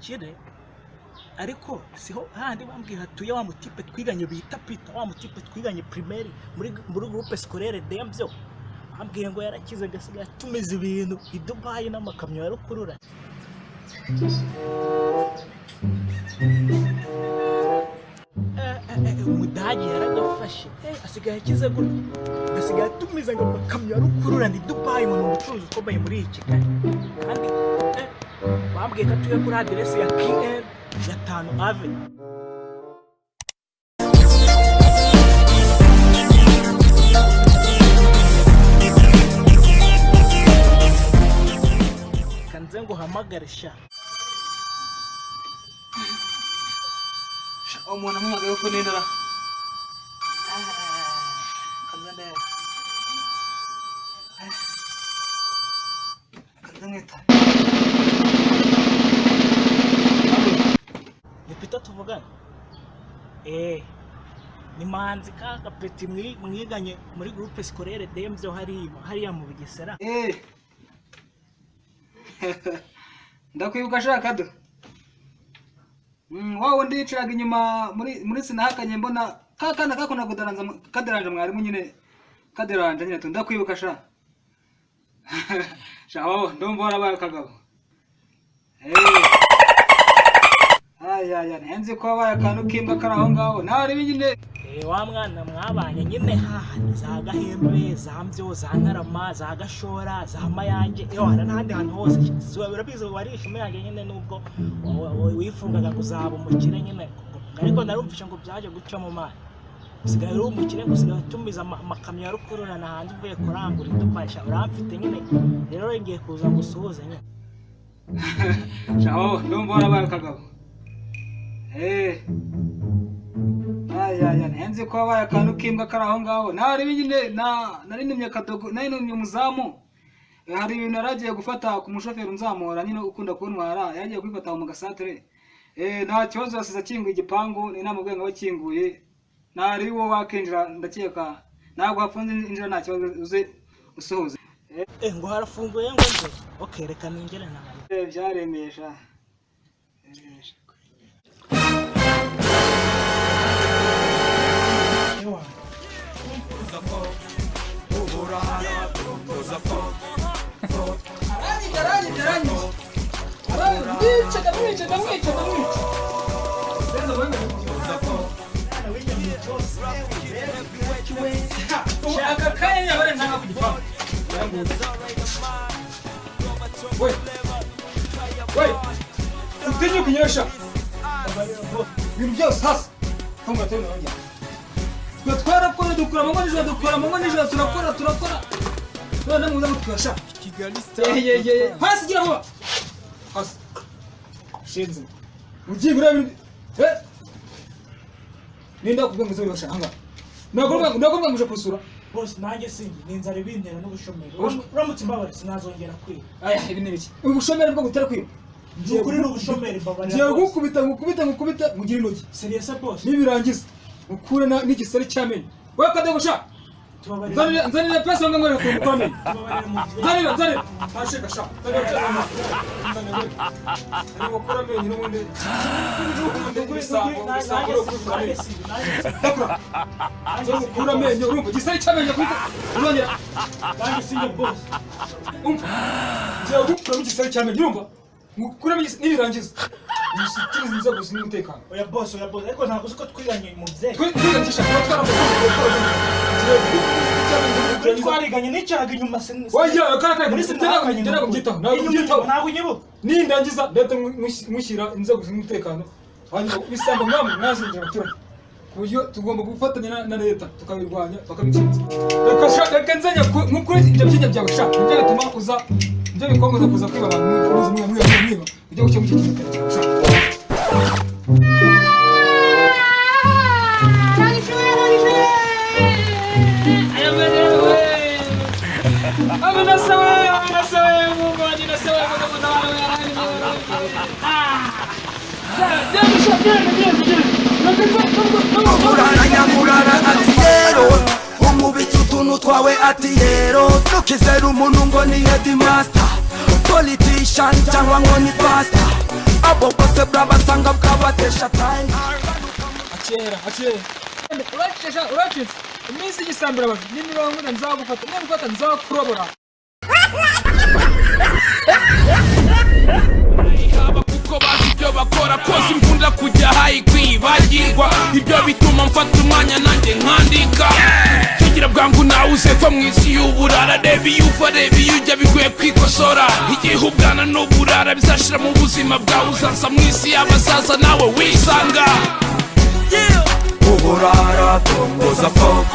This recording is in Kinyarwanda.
umukire ariko siho handi bambwiye hatuye wa mutipe twiganye bita Peter wa mutipe twiganye primaire muri groupe scolaire Dembyo bambwiye ngo yarakize gasigaye tumize ibintu i Dubai n'amakamyo ya rukurura umudage yaragafashe asigaye akize gutya asigaye tumize ngo amakamyo ya rukurura ndi Dubai mu bucuruzi ukomeye muri Kigali kandi bambwiye ko tuye kuri adresse ya KL ya 5 Ave kanze ngo hamagare sha umuntu amwagaye ko nendara kanzane kanzaneta ni Peter tuvugana ni manzi kaka peti mwiganye muri groupe scolaire Dembyo hariya mu Bugesera ndakwibuka shaka do wawo ndiciraga inyuma muri sinahakanye mbona kakana kakona kudaranza kaderanje mwarimu nyine kaderanje nyine ndakwibuka sha shaho ndombo warabaye kagabo aya nhenze ko wabaye akantu kimbwa karaho ngaho nawe nyine wa mwana mwabanye nyine hahandi za Gahembe za Mbyo za Ntarama za Gashora za Mayange wana n'ahandi hantu hose birabizi warishima yange nyine nubwo wifungaga kuzaba umukire nyine ariko narumvisha ngo byaje guca mu mari usigaye uri umukire gusigaye tumiza amakamyo ya rukurura n'ahandi uvuye kurangura indupasha uramfite nyine rero ngiye kuza gusuhuza nyine shaho ndumva warabaye kagabo aya nhenze ko wabaye akantu kimbwa karaho ngaho nawe nyine nari nimye kadogo nari nimye umuzamu hari ibintu yaragiye gufata ku mushoferi unzamura nyine ukunda kuntwara yagiye kwifata mu gasantere nta kibazo yasize akinguye igipangu ni namubwiye ngo bakinguye nari wo wakinjira ndakeka ntabwo hafunze injira nta kibazo uze usohoze ngo harafunguye ngo nze okay reka ningere nawe byaremesha Utinyo kunyesha ibintu byose hasi funga tena wajya twarakora dukora mu nijoro turakora none muza mutwasha hasi gira vuba hasi shenze ugiye gura ninda kubwira ngo zose hanga nagomba muje kusura bose nanjye singi ninzara bintera n'ubushomeri uramutse mbabare sinazongera kwiba aya ibi nibiki ubushomeri bwo gutera kwiba ngiye kuri n'ubushomeri babari ngiye gukubita mugira intoki serious boss nibirangiza ukure n'igisari cyamenye wewe kadegusha nzanira pesa ngo ngore ku mukome nzanira ashika sha nzanira ukura menye n'ubundi ukura menye urumva gisari cyamenye kuko urongera kandi singe boss ngiye gukura n'igisari cyamenye urumva ukura nibirangiza Nishikiriza inzego z'umutekano. Oya boss ariko ntabwo uzi ko twiganye mu bye. Twiganisha twara twariganye n'icyaga inyuma se. Oya kara muri sinakanye byitaho. Ntabwo nyibuka. Nindangiza ndetse mushyira inzego z'umutekano. Hanyuma bisamba mwamwe mwazinjira abaturage. Kuyo tugomba gufatanya na leta tukabirwanya bakabicitsa. Reka nzanya nk'ukuri ibyo byinya byawe sha. Ibyo bituma uza ibyo bikomeza kuza kwiba abantu mwiba. Ujye gucyo mucyo sha. Nyamurara ati yero umubitsi utuntu twawe ati yero ntukizere umuntu ngo ni headmaster politician cyangwa ngo ni pastor abo bose brabasanga bwabatesha time akera uracitse iminsi igisambira abantu ni 40 nzagufata nzagufata nzakurobora haba kuko bazi ibyo bakora koze imbunda kujya hayi kwibagirwa ibyo bituma mfata umwanya nanjye nkandika kigira bwangu nawe uzeva mu isi y'uburara reba iyo uva reba iyo ujya bikwiye kwikosora igihe ubwana n'uburara bizashira mu buzima bwawe uzaza mu isi y'abasaza nawe wisanga uburara tumbuza fo